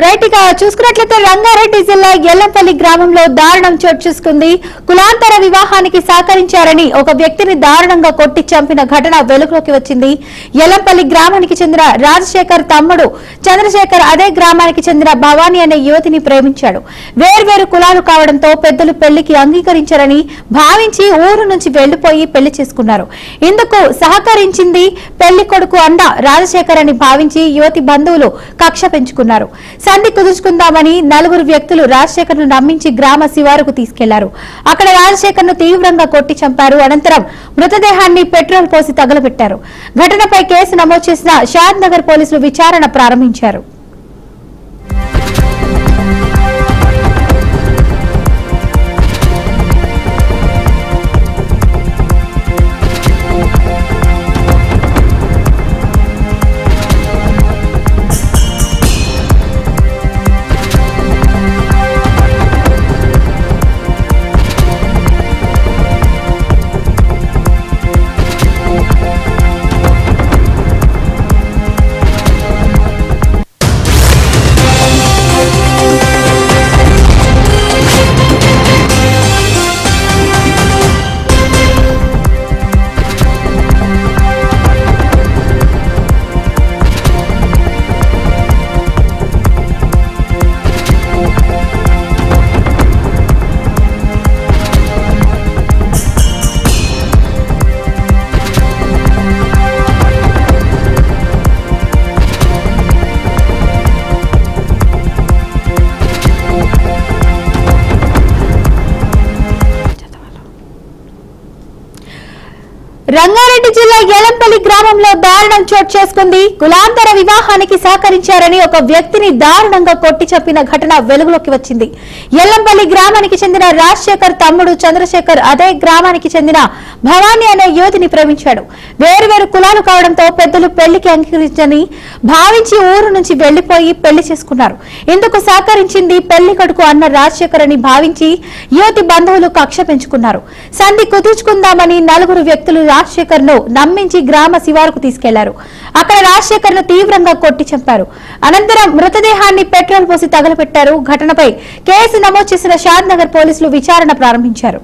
రైట్గా చూసుకున్నట్లయితే రంగారెడ్డి జిల్లా ఎల్లంపల్లి గ్రామంలో దారుణం చోటు చేసుకుంది. కులాంతర వివాహానికి సహకరించారని ఒక వ్యక్తిని దారుణంగా కొట్టి చంపిన ఘటన వెలుగులోకి వచ్చింది. ఎల్లంపల్లి గ్రామానికి చెందిన రాజశేఖర్ తమ్ముడు చంద్రశేఖర్ అదే గ్రామానికి చెందిన భవానీ అనే యువతిని ప్రేమించాడు. వేర్వేరు కులాలు కావడంతో పెద్దలు పెళ్లికి అంగీకరించారని భావించి ఊరు నుంచి వెళ్లిపోయి పెళ్లి చేసుకున్నారు. ఇందుకు సహకరించింది పెళ్లి కొడుకు అన్న రాజశేఖర్ అని భావించి యువతి బంధువులు కక్ష పెంచుకున్నారు. సంధి కుదుర్చుకుందామని నలుగురు వ్యక్తులు రాజశేఖర్ ను నమ్మించి గ్రామ శివారుకు తీసుకెళ్లారు. అక్కడ రాజశేఖర్ ను తీవ్రంగా కొట్టి చంపారు. అనంతరం మృతదేహాన్ని పెట్రోల్ పోసి తగలబెట్టారు. ఘటనపై కేసు నమోదు చేసిన షాద్ నగర్ పోలీసులు విచారణ ప్రారంభించారు. రంగారెడ్డి జిల్లా ఎల్లంపల్లి గ్రామంలో దారుణం చోటు చేసుకుంది. కులాంతర వివాహానికి సహకరించారని ఒక వ్యక్తిని దారుణంగా కొట్టి చంపిన ఘటన వెలుగులోకి వచ్చింది. ఎల్లంపల్లి గ్రామానికి చెందిన రాజశేఖర్ తమ్ముడు చంద్రశేఖర్ అదే గ్రామానికి చెందిన భవానీ అనే యువతిని ప్రేమించాడు. వేరువేరు కులాలు కావడంతో పెద్దలు పెళ్లికి అంగీకరించని భావించి ఊరు నుంచి వెళ్లిపోయి పెళ్లి చేసుకున్నారు. ఇందుకు సహకరించింది పెళ్లి కొడుకు అన్న రాజశేఖర్ అని భావించి యువతి బంధువులు కక్ష పెంచుకున్నారు. సంధి కుదుర్చుకుందామని నలుగురు వ్యక్తులు రాజశేఖర్ ను నమ్మించి గ్రామ శివారుకు తీసుకెళ్లారు. అక్కడ రాజశేఖర్ ను తీవ్రంగా కొట్టి చంపారు. అనంతరం మృతదేహాన్ని పెట్రోల్ పోసి తగలబెట్టారు. ఘటనపై కేసు నమోదు చేసిన షాద్ నగర్ పోలీసులు విచారణ ప్రారంభించారు.